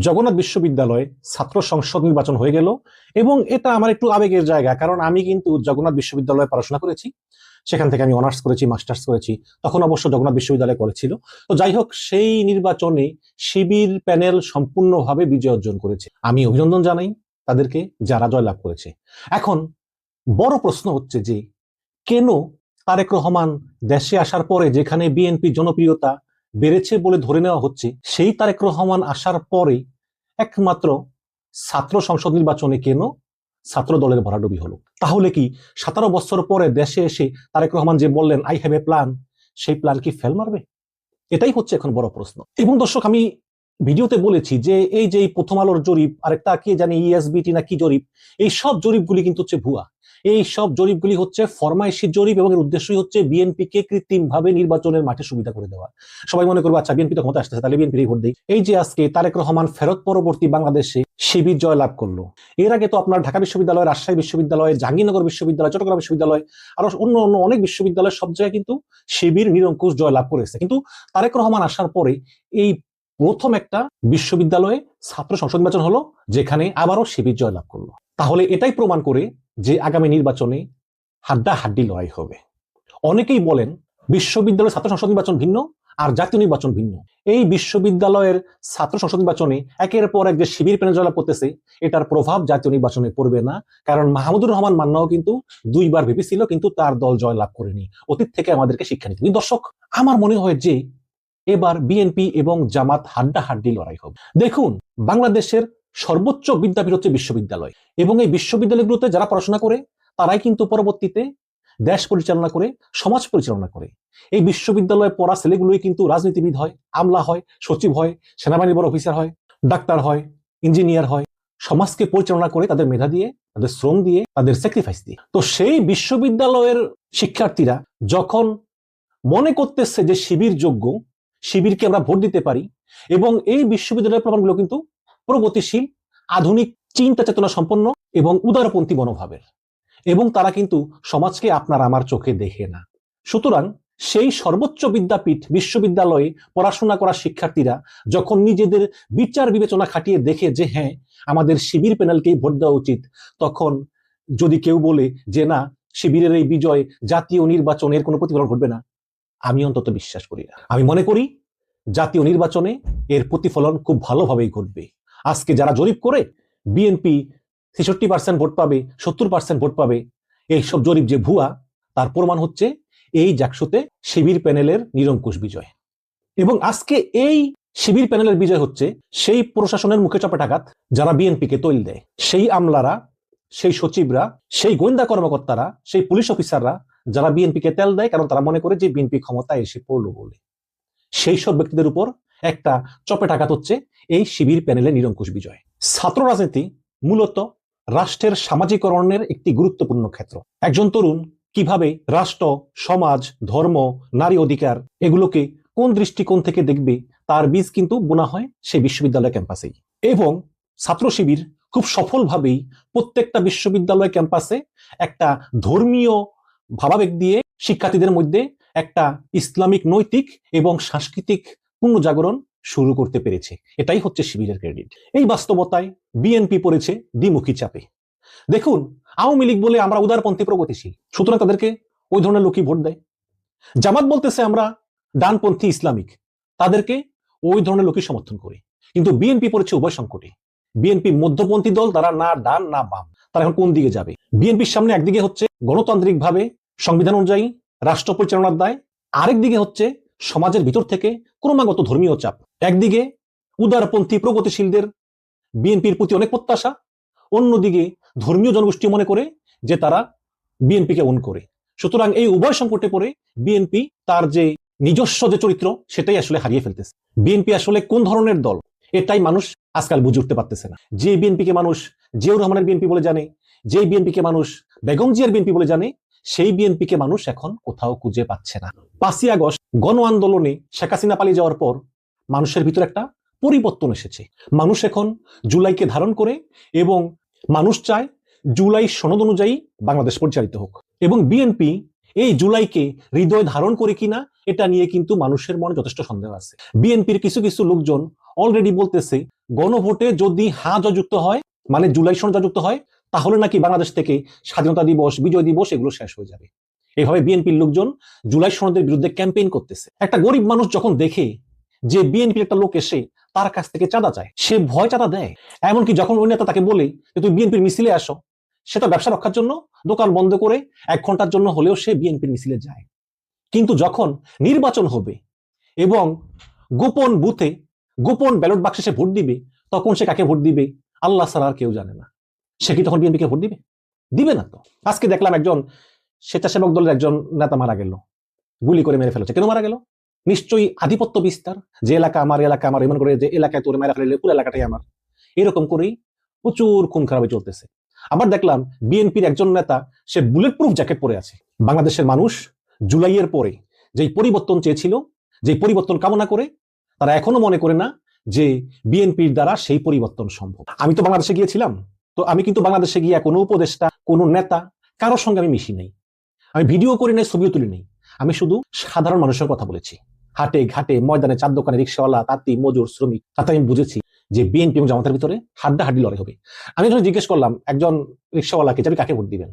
জগন্নাথ বিশ্ববিদ্যালয়ে ছাত্র সংসদ নির্বাচন হয়ে গেল এবং এটা আমার একটু আবেগের জায়গা, কারণ আমি কিন্তু জগন্নাথ বিশ্ববিদ্যালয়ে পড়াশোনা করেছি। সেখান থেকে আমি অনার্স করেছি, মাস্টার্স করেছি। তখন অবশ্য জগন্নাথ বিশ্ববিদ্যালয় করেছিল। তো যাই হোক, সেই নির্বাচনে শিবির প্যানেল সম্পূর্ণভাবে বিজয় অর্জন করেছে। আমি অভিনন্দন জানাই তাদেরকে যারা জয়লাভ করেছে। এখন বড় প্রশ্ন হচ্ছে যে কেন তারেক রহমান দেশে আসার পরে, যেখানে বিএনপি জনপ্রিয়তা বেড়েছে বলে ধরে নেওয়া হচ্ছে, সেই তারেক রহমান আসার পরে একমাত্র ছাত্র সংসদ নির্বাচনে কেন ছাত্র দলের ভরাডুবি হলো? তাহলে কি 17 বছর পরে দেশে এসে তারেক রহমান যে বললেন আই হ্যাভ এ প্ল্যান, সেই প্ল্যান কি ফেল মারবে? এটাই হচ্ছে এখন বড় প্রশ্ন। এবং দর্শক, আমি ভিডিওতে বলেছি যে এই যে প্রথম আলোর জরিপ, আরেকটা কি জানি ইএসবিটি না কি জরিপ, এই সব জরিপগুলি কিন্তু হচ্ছে ভুয়া। এই সব জরিপগুলি হচ্ছে ফরমাইশি জরিপ এবং এর উদ্দেশ্যই হচ্ছে বিএনপি কে কৃত্রিম ভাবে নির্বাচনের মাঠে সুবিধা করে দেওয়া। সবাই মনে করবে আচ্ছা বিএনপি তো ক্ষমতা আসতেছে, তাহলে বিএনপি ভোট দেই। এই যে আজকে তারেক রহমান ফেরত পরবর্তী বাংলাদেশে শিবির জয় লাভ করলো, এর আগে তো আপনার ঢাকা বিশ্ববিদ্যালয়, রাজশাহী বিশ্ববিদ্যালয়, জাহাঙ্গীরনগর বিশ্ববিদ্যালয়, চট্টগ্রাম বিশ্ববিদ্যালয়, আরো অন্য অন্য অনেক বিশ্ববিদ্যালয়, সব জায়গায় কিন্তু শিবির নিরঙ্কুশ জয় লাভ করেছে। কিন্তু তারেক রহমান আসার পরে এই প্রথম একটা বিশ্ববিদ্যালয়ে ছাত্র সংসদ নির্বাচন হলো, যেখানে আবারও শিবির জয় লাভ করলো। তাহলে এটাই প্রমাণ করে যে আগামী নির্বাচনে হাড্ডাহাড্ডি লড়াই হবে। অনেকেই বলেন বিশ্ববিদ্যালয়ের ছাত্র সংসদ নির্বাচন ভিন্ন আর জাতীয় নির্বাচন ভিন্ন। এই বিশ্ববিদ্যালয়ের ছাত্র সংসদ নির্বাচনে একের পর এক যে শিবির প্যানেল জয়লাভ করতেছে, এটার প্রভাব জাতীয় নির্বাচনে পড়বে না। কারণ মাহমুদুর রহমান মান্নাও কিন্তু 2 বার ভেবেছিল, কিন্তু তার দল জয়লাভ করেনি। অতীত থেকে আমাদেরকে শিক্ষা নিতে। দর্শক, আমার মনে হয় যে এবার বিএনপি এবং জামাত হাড্ডাহাড্ডি লড়াই হবে। দেখুন, বাংলাদেশের সর্বোচ্চ বিদ্যাপীঠ হচ্ছে বিশ্ববিদ্যালয়, এবং এই বিশ্ববিদ্যালয়গুলোতে যারা পড়াশোনা করে তারাই কিন্তু পরবর্তীতে দেশ পরিচালনা করে, সমাজ পরিচালনা করে। এই বিশ্ববিদ্যালয়ে পড়া ছেলেগুলোই কিন্তু রাজনীতিবিদ হয়, আমলা হয়, সচিব হয়, সেনাবাহিনীর বড় অফিসার হয়, ডাক্তার হয়, ইঞ্জিনিয়ার হয়। সমাজকে পরিচালনা করে তাদের মেধা দিয়ে, তাদের শ্রম দিয়ে, তাদের স্যাক্রিফাইস দিয়ে। তো সেই বিশ্ববিদ্যালয়ের শিক্ষার্থীরা যখন মনে করতেছে যে শিবির যোগ্য, শিবিরকে আমরা ভোট দিতে পারি, এবং এই বিশ্ববিদ্যালয়ের প্রমাণগুলো কিন্তু প্রগতিশীল, আধুনিক চিন্তা চেতনা সম্পন্ন এবং উদারপন্থী মনোভাবের, এবং তারা কিন্তু সমাজকে আপনার আমার চোখে দেখে না। সুতরাং সেই সর্বোচ্চ বিদ্যাপীঠ বিশ্ববিদ্যালয়ে পড়াশোনা করা শিক্ষার্থীরা যখন নিজেদের বিচার বিবেচনা খাটিয়ে দেখে যে হ্যাঁ, আমাদের শিবির প্যানেলকেই ভোট দেওয়া উচিত, তখন যদি কেউ বলে যে না, শিবিরের এই বিজয় জাতীয় নির্বাচনের কোনো প্রতিফলন ঘটবে না, আমি অন্তত বিশ্বাস করি না। আমি মনে করি জাতীয় নির্বাচনে এর প্রতিফলন খুব ভালোভাবেই ঘটবে। আজকে যারা জরিপ করে বিএনপি 63% ভোট পাবে, 70% ভোট পাবে, এইসব জরিপ যে ভুয়া, তার প্রমাণ হচ্ছে এই জাকসুতে শিবির প্যানেলের নিরঙ্কুশ বিজয়। এবং আজকে এই শিবির প্যানেলের বিজয় হচ্ছে সেই প্রশাসনের মুখে চপেটাঘাত যারা বিএনপিকে তৈল দেয়, সেই আমলারা, সেই সচিবরা, সেই গোয়েন্দা কর্মকর্তারা, সেই পুলিশ অফিসাররা যারা বিএনপিকে তেল দেয়, কারণ তারা মনে করে যে বিএনপি ক্ষমতায় এসে পড়লো বলে। সেই সব ব্যক্তিদের উপর একটা চপেটাঘাত হচ্ছে এই শিবির প্যানেলের নিরঙ্কুশ বিজয়। ছাত্র রাজনীতি মূলত রাষ্ট্রের সামাজিকরণের একটি গুরুত্বপূর্ণ ক্ষেত্র। একজন তরুণ কিভাবে রাষ্ট্র, সমাজ, ধর্ম, নারী অধিকার এগুলোকে কোন দৃষ্টিকোণ থেকে দেখবে, তার বীজ কিন্তু বোনা হয় সেই বিশ্ববিদ্যালয় ক্যাম্পাসেই। এবং ছাত্র শিবির খুব সফলভাবেই প্রত্যেকটা বিশ্ববিদ্যালয় ক্যাম্পাসে একটা ধর্মীয় ভাবাবেগ দিয়ে শিক্ষার্থীদের মধ্যে একটা ইসলামিক নৈতিক এবং সাংস্কৃতিক পুনর্জাগরণ শুরু করতে পেরেছে। এটাই হচ্ছে শিবিরের ক্রেডিট। এই বাস্তবতায় বিএনপি পড়েছে দ্বিমুখী চাপে। দেখুন, আওয়ামী লীগ বলে আমরা উদারপন্থী প্রগতিশীল, সুতরাং তাদেরকে ওই ধরনের লোকই ভোট দেয়। জামাত বলতেছে আমরা ডানপন্থী ইসলামিক, তাদেরকে ওই ধরনের লোকই সমর্থন করে। কিন্তু বিএনপি পড়েছে উভয় সংকটে। বিএনপি মধ্যপন্থী দল, তারা না ডান না বাম, তারা এখন কোন দিকে যাবে? বিএনপির সামনে একদিকে হচ্ছে গণতান্ত্রিক ভাবে সংবিধান অনুযায়ী রাষ্ট্র পরিচালনার দায়, আরেক দিকে হচ্ছে সমাজের ভিতর থেকে ক্রমাগত ধর্মীয় চাপ। একদিকে উদারপন্থী প্রগতিশীলদের বিএনপির প্রতি অনেক প্রত্যাশা, অন্যদিকে ধর্মীয় জনগোষ্ঠী মনে করে যে তারা বিএনপিকে ওন করে। সুতরাং এই উভয় সংকটে পড়ে বিএনপি তার যে নিজস্ব যে চরিত্র, সেটাই আসলে হারিয়ে ফেলতেছে। বিএনপি আসলে কোন ধরনের দল, এটাই মানুষ আজকাল বুঝে উঠতে পারতেছে না। যে বিএনপিকে মানুষ জিয়াউর রহমানের বিএনপি বলে জানে, যে বিএনপিকে মানুষ বেগম জিয়ার বিএনপি বলে জানে, সেই বিএনপিকে মানুষ এখন কোথাও খুঁজে পাচ্ছে না। 5ই আগস্ট গণ আন্দোলনে শেখ হাসিনা পালিয়ে যাওয়ার পর মানুষের ভিতরে একটা পরিবর্তন এসেছে। মানুষ এখন জুলাইকে ধারণ করে, এবং মানুষ চায় জুলাই সনদ অনুযায়ী বাংলাদেশ পরিচালিত হোক। এবং বিএনপি এই জুলাইকে হৃদয় ধারণ করে কিনা, এটা নিয়ে কিন্তু মানুষের মনে যথেষ্ট সন্দেহ আছে। বিএনপির কিছু কিছু লোকজন অলরেডি বলতেছে গণভোটে যদি হা যুক্ত হয়, মানে জুলাই সনদ যুক্ত হয়, তাহলে নাকি বাংলাদেশ থেকে স্বাধীনতা দিবস, বিজয় দিবস এগুলো শেষ হয়ে যাবে। এভাবে বিএনপির লোকজন জুলাই সনদের বিরুদ্ধে ক্যাম্পেইন করতেছে। একটা গরিব মানুষ যখন দেখে যে বিএনপির একটা লোক এসে তার কাছ থেকে চাঁদা চায়, সে ভয় চাঁদা দেয়। এমনকি যখন ওই নেতা তাকে বলে যে তুই বিএনপির মিছিলে আসো, সে তো ব্যবসা রক্ষার জন্য দোকান বন্ধ করে 1 ঘন্টার জন্য হলেও সে বিএনপির মিছিলে যায়। কিন্তু যখন নির্বাচন হবে এবং গোপন বুথে গোপন ব্যালট বাক্সে সে ভোট দিবে, তখন সে কাকে ভোট দিবে আল্লাহ ছাড়া আর কেউ জানে না। সে কি তখন বিএনপিকে ভোট দিবে? দিবে না তো। আজকে দেখলাম একজন স্বেচ্ছাসেবক দলের একজন নেতা মারা গেল, গুলি করে মেরে ফেলেছে। কেন মারা গেল? নিশ্চয়ই আধিপত্য বিস্তার, যে এলাকা আমার, এলাকা আমার, এমন করে যে এলাকায় তোর মেরা ফেলে পুরো এলাকাটাই আমার, এরকম করেই প্রচুর খুন খারাপি চলতেছে। আবার দেখলাম বিএনপির একজন নেতা, সে বুলেট প্রুফ জ্যাকেট পরে আছে। বাংলাদেশের মানুষ জুলাইয়ের পরে যেই পরিবর্তন চেয়েছিল, যেই পরিবর্তন কামনা করে, তারা এখনো মনে করে না যে বিএনপির দ্বারা সেই পরিবর্তন সম্ভব। আমি তো বাংলাদেশে গিয়েছিলাম, তো আমি কিন্তু বাংলাদেশে গিয়ে কোনো উপদেষ্টা, কোনো নেতা, কারোর সঙ্গে আমি মিশি নাই, আমি ভিডিও করি নাই, ছবিও তুলি নাই। আমি শুধু সাধারণ মানুষের কথা বলেছি। হাটে ঘাটে ময়দানে চার দোকানে রিক্সাওয়ালা, তাঁতি, মজুর, শ্রমিক, তাতে আমি বুঝেছি যে বিএনপি এবং জামাতের ভিতরে হাড্ডাহাড্ডি লড়াই হবে। আমি যখন জিজ্ঞেস করলাম একজন রিক্সাওয়ালাকে যে আপনি কাকে ভোট দিবেন,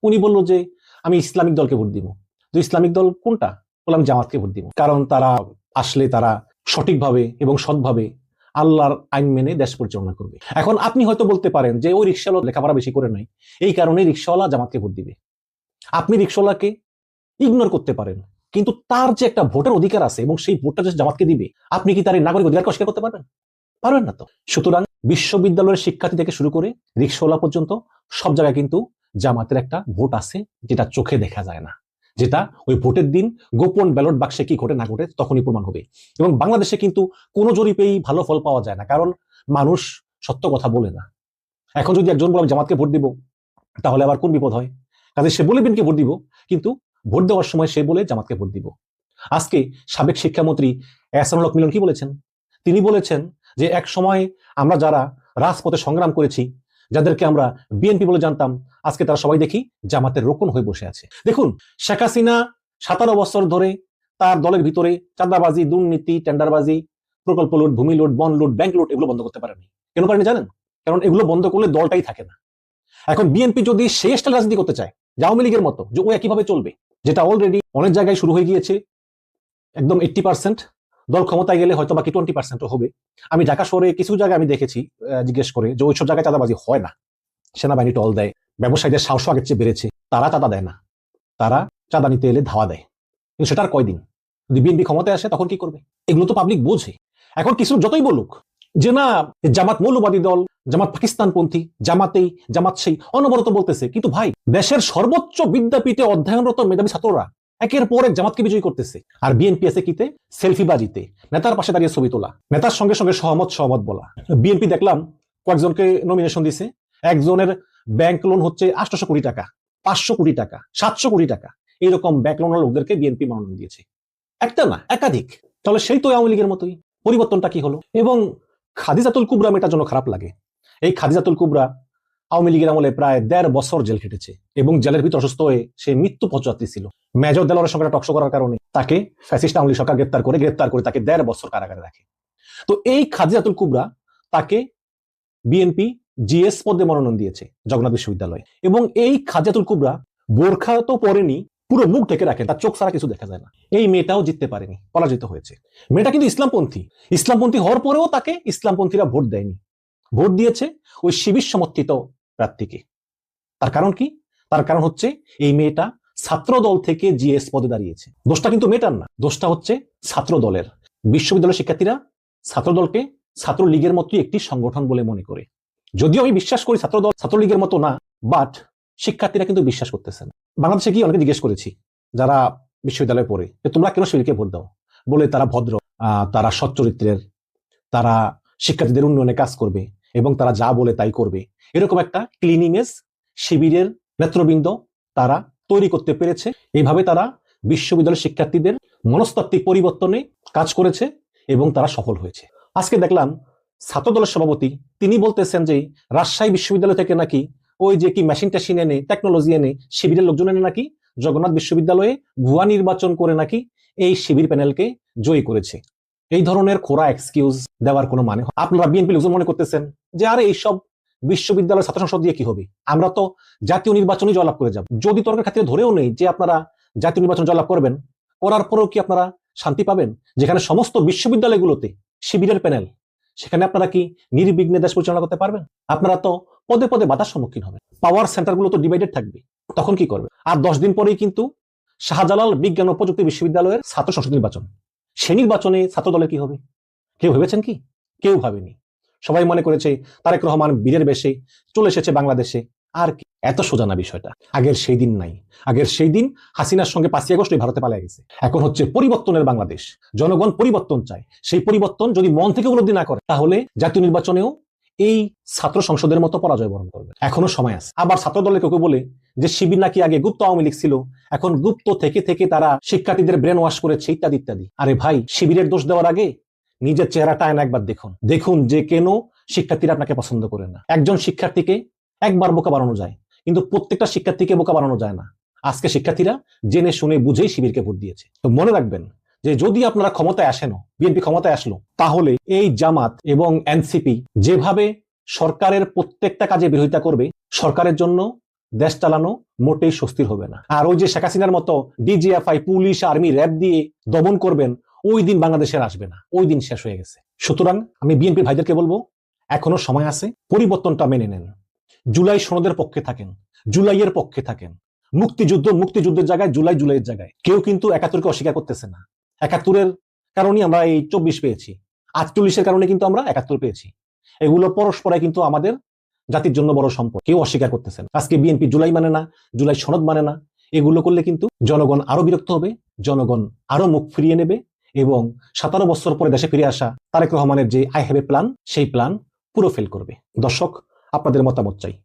উনি বললো যে আমি ইসলামিক দলকে ভোট দিব। তো ইসলামিক দল কোনটা? বললাম জামাতকে ভোট দিব, কারণ তারা আসলে তারা সঠিকভাবে এবং সৎভাবে আল্লাহর আইন মেনে দেশ পরিচালনা করবে। এখন আপনি হয়তো বলতে পারেন যে ওই রিক্সাওয়ালা লেখাপড়া বেশি করে নাই, এই কারণে রিক্সাওয়ালা জামাতকে ভোট দিবে। আপনি রিক্সাওয়ালাকে ইগনোর করতে পারেন, কিন্তু তার যে একটা ভোটের অধিকার আছে এবং সেই ভোটটা যে জামাতকে দিবে, আপনি কি তার এই নাগরিক অধিকারকে অস্বীকার করতে পারবেন? পারবেন না তো। সুতরাং বিশ্ববিদ্যালয়ের শিক্ষার্থী থেকে শুরু করে রিক্সাওয়ালা পর্যন্ত সব জায়গায় কিন্তু জামাতের একটা ভোট আছে, যেটা চোখে দেখা যায় না, যেটা ওই ভোটের দিন গোপন ব্যালট বাক্সে কি ঘটে না ঘটে তখনই প্রমাণ হবে। এবং বাংলাদেশে কিন্তু কোনো জরিপেই ভালো ফল পাওয়া যায় না, কারণ মানুষ সত্য কথা বলে না। এখন যদি একজন বলে জামাতকে ভোট দিব, তাহলে আবার কোন বিপদ হয়? কাজে সে বলে বিএনপিকে ভোট দিব, কিন্তু ভোট দেওয়ার সময় সে বলে জামাতকে ভোট দিব। আজকে সাবেক শিক্ষামন্ত্রী এহসানুল হক মিলন কি বলেছেন? তিনি বলেছেন যে এক সময় আমরা যারা রাজপথে সংগ্রাম করেছি, যাদেরকে আমরা বিএনপি বলে জানতাম, আজকে তারা সবাই দেখি জামাতের রোকন হয়ে বসে আছে। দেখুন, শেখ হাসিনা 17 বছর ধরে তার দলের ভিতরে চাঁদাবাজি, দুর্নীতি, টেন্ডারবাজি, প্রকল্প লুট, ভূমি লুট, বন লুট, ব্যাংক লুট এগুলো বন্ধ করতে পারেনি। কেন পারেনি জানেন? কারণ এগুলো বন্ধ করলে দলটাই থাকে না। এখন বিএনপি যদি সেই স্টাইল রাজনীতি করতে চায়, আওয়ামী লীগের মতো, যে ও একইভাবে চলবে, যেটা অলরেডি অনেক জায়গায় শুরু হয়ে গিয়েছে, একদম 80%, দল ক্ষমতায় গেলে হয়তো বাকি 20% হবে। আমি ঢাকা শহরে কিছু জায়গায় আমি দেখেছি, জিজ্ঞেস করে, যে ওইসব জায়গায় চাঁদাবাজি হয় না, সেনাবাহিনী টল দেয়, ব্যবসায়ীদের সাহস আগের চেয়ে বেড়েছে, তারা চাঁদা দেয় না, তারা চাঁদা নিতে এলে ধাওয়া দেয়। কিন্তু সেটার কয়দিন, যদি বিএনপি ক্ষমতায় আসে তখন কি করবে? এগুলো তো পাবলিক বোঝে। এখন কিছু যতই বলুক যে না জামাত মৌলবাদী দল, জামাত পাকিস্তানপন্থী, জামাত সেই অনবরত বলতেছে, কিন্তু ভাই দেশের সর্বোচ্চ বিদ্যাপীঠে অধ্যয়নরত মেধাবী ছাত্ররা একের পর এক জামাতকে বিজয়ী করতেছে, আর বিএনপি আছে কিতে? সেলফি বাজিতে, নেতার পাশে দাঁড়িয়ে ছবি তোলা, নেতার সঙ্গে সঙ্গে সহমত বলা। বিএনপি দেখলাম কয়েকজনকে নমিনেশন দিছে, একজনের ব্যাংক লোন হচ্ছে 800 কোটি টাকা, 500 কোটি টাকা, 700 কোটি টাকা, এইরকম ব্যাংক লোন লোকদেরকে বিএনপি মনোনয়ন দিয়েছে। একটা না, একাধিক। তাহলে সেই তো আওয়ামী লীগের মতোই। পরিবর্তনটা কি হলো? এবং খাদিজাতুল কুবরা মেটার জন্য খারাপ লাগে। এই খাদিজাতুল কুবরা আওয়ামী লীগের আমলে প্রায় 1.5 বছর জেল খেটেছে এবং জেলের ভিতর অসুস্থ হয়ে সে মৃত্যু পথযাত্রী ছিল। মেজর দেলোয়ারের সঙ্গে টকশো করার কারণে তাকে ফ্যাসিস্ট আওয়ামী লীগ সরকার গ্রেপ্তার করে তাকে 1.5 বছর কারাগারে রাখে। তো এই খাদিজাতুল কুবরা তাকে বিএনপি জিএস পদে মনোনয়ন দিয়েছে জগন্নাথ বিশ্ববিদ্যালয়ে। এবং এই খাদিজাতুল কুবরা বোরখা তো পরেনি, পুরো মুখ ঢেকে রাখে, তার চোখ ছাড়া কিছু দেখা যায় না। এই মেয়েটাও জিততে পারেনি, পরাজিত হয়েছে। মেয়েটা কিন্তু ইসলামপন্থী হওয়ার পরেও তাকে ইসলামপন্থীরা ভোট দেয়নি, ভোট দিয়েছে ওই শিবির সমর্থিত প্রার্থীকে। তার কারণ কি? তার কারণ হচ্ছে এই মেয়েটা ছাত্র দল থেকে জিএস পদে দাঁড়িয়েছে। দোষটা কিন্তু মেয়েটার না, দোষটা হচ্ছে ছাত্র দলের। বিশ্ববিদ্যালয়ের শিক্ষার্থীরা ছাত্র দলকে ছাত্র লীগের মতোই একটি সংগঠন বলে মনে করে। যদিও আমি বিশ্বাস করি ছাত্রদল ছাত্রলীগের মতো না, বাট শিক্ষার্থীরা কিন্তু বিশ্বাস করতেছে না। বাংলাদেশে গিয়ে অনেকে জিজ্ঞেস করেছি যারা বিশ্ববিদ্যালয়ে পড়ে, যে তোমরা কেন শিবিরকে ভোট দাও? বলে তারা ভদ্র, তারা সৎ চরিত্রের, তারা শিক্ষার্থীদের উন্নয়নে কাজ করবে এবং তারা যা বলে তাই করবে, এরকম একটা ক্লিন ইমেজ শিবিরের নেতৃবৃন্দ তারা তৈরি করতে পেরেছে। এইভাবে তারা বিশ্ববিদ্যালয়ের শিক্ষার্থীদের মনস্তাত্ত্বিক পরিবর্তনে কাজ করেছে এবং তারা সফল হয়েছে। আজকে দেখলাম ছাত্র দলের সভাপতি তিনি বলতেছেন যে রাজশাহী বিশ্ববিদ্যালয় থেকে নাকি ওই যে কি মেশিন টেশিন এনে, টেকনোলজি এনে, শিবিরের লোকজন এনে নাকি জগন্নাথ বিশ্ববিদ্যালয়ে ভুয়া নির্বাচন করে নাকি এই শিবির প্যানেলকে জয়ী করেছে। এই ধরনের খোরা এক্সকিউজ দেওয়ার কোনো মানে আপনারা বিএনপি লোকজন মনে করতেছেন যে আরে এইসব বিশ্ববিদ্যালয় ছাত্র সংসদ দিয়ে কি হবে, আমরা তো জাতীয় নির্বাচনে জয়লাভ করে যাব। যদি তর্কের খাতিরে ধরেও নেই যে আপনারা জাতীয় নির্বাচন জয়লাভ করবেন, করার পরেও কি আপনারা শান্তি পাবেন? যেখানে সমস্ত বিশ্ববিদ্যালয়গুলোতে শিবিরের প্যানেল, সেখানে আপনারা কি নির্বিঘ্নে দেশ পরিচালনা করতে পারবেন? আপনারা তো পদে পদে বাধার সম্মুখীন হবেন। পাওয়ার সেন্টারগুলো তো ডিভাইডেড থাকবে, তখন কি করবে? আর 10 দিন পরেই কিন্তু শাহজালাল বিজ্ঞান ও প্রযুক্তি বিশ্ববিদ্যালয়ের ছাত্র সংসদ নির্বাচন। সেই নির্বাচনে ছাত্র দলের কি হবে? কেউ ভেবেছেন কি? কেউ ভাবেনি। সবাই মনে করেছে তারেক রহমান বীরের বেশে চলে এসেছে বাংলাদেশে। আর কি, এত সোজা না বিষয়টা। আগের সেই দিন নাই। আগের সেই দিন হাসিনার সঙ্গে 5ই আগস্ট ভারতে পালিয়ে গেছে। এখন হচ্ছে পরিবর্তনের বাংলাদেশ। জনগণ পরিবর্তন চায়। সেই পরিবর্তন যদি মন থেকে উপলব্ধি না করে, তাহলে জাতীয় নির্বাচনেও এই ছাত্র সংসদের মতো পরাজয় বরণ করবে। এখনো সময় আছে। আবার ছাত্র দলের কেউ বলে যে শিবির নাকি আগে গুপ্ত আওয়ামী লীগ ছিল, এখন গুপ্ত থেকে থেকে তারা শিক্ষার্থীদের ব্রেন ওয়াশ করেছে, ইত্যাদি ইত্যাদি। আরে ভাই, শিবিরের দোষ দেওয়ার আগে নিজের চেহারাটা আয়না একবার দেখুন। দেখুন যে কেন শিক্ষার্থীরা আপনাকে পছন্দ করে না। একজন শিক্ষার্থীকে একবার বোকা বানানো যায়, কিন্তু প্রত্যেকটা শিক্ষার্থীকে বোকা বানানো যায় না। আজকে শিক্ষার্থীরা জেনে শুনে বুঝেই শিবিরকে ভোট দিয়েছে। তো মনে রাখবেন যে যদি আপনারা ক্ষমতায় আসেন, বিএনপি ক্ষমতায় আসলো, তাহলে এই জামাত এবং এনসিপি যেভাবে সরকারের প্রত্যেকটা কাজে বিরোধিতা করবে, সরকারের জন্য দেশ চালানো মোটেই স্বস্তির হবে না। আর ওই যে শেখ হাসিনার মতো ডিজিএফআই, পুলিশ, আর্মি, র্যাব দিয়ে দমন করবেন, ওই দিন বাংলাদেশের আসবে না। ওই দিন শেষ হয়ে গেছে। সুতরাং আমি বিএনপি ভাইদেরকে বলবো, এখনো সময় আছে, পরিবর্তনটা মেনে নেন। জুলাই সনদের পক্ষে থাকেন, জুলাইয়ের পক্ষে থাকেন। মুক্তিযুদ্ধের জায়গায় জুলাইয়ের জায়গায়। কেউ কিন্তু 71কে অস্বীকার করতেছে না। 71-এর কারণে আমরা এই 24 পেয়েছি, 48-এর কারণে কিন্তু আমরা 71 পেয়েছি। এগুলো পরস্পরায় কিন্তু আমাদের জাতির জন্য বড় সম্পদ। কেউ অস্বীকার করতেছেন। আজকে বিএনপি জুলাই মানে না, জুলাই সনদ মানে না। এগুলো করলে কিন্তু জনগণ আরো বিরক্ত হবে, জনগণ আরো মুখ ফিরিয়ে নেবে, এবং 17 বছর পরে দেশে ফিরে আসা তারেক রহমানের যে আই হ্যাভ এ প্ল্যান, সেই প্ল্যান পুরো ফেল করবে। দর্শক, আপনাদের মতামত চাই।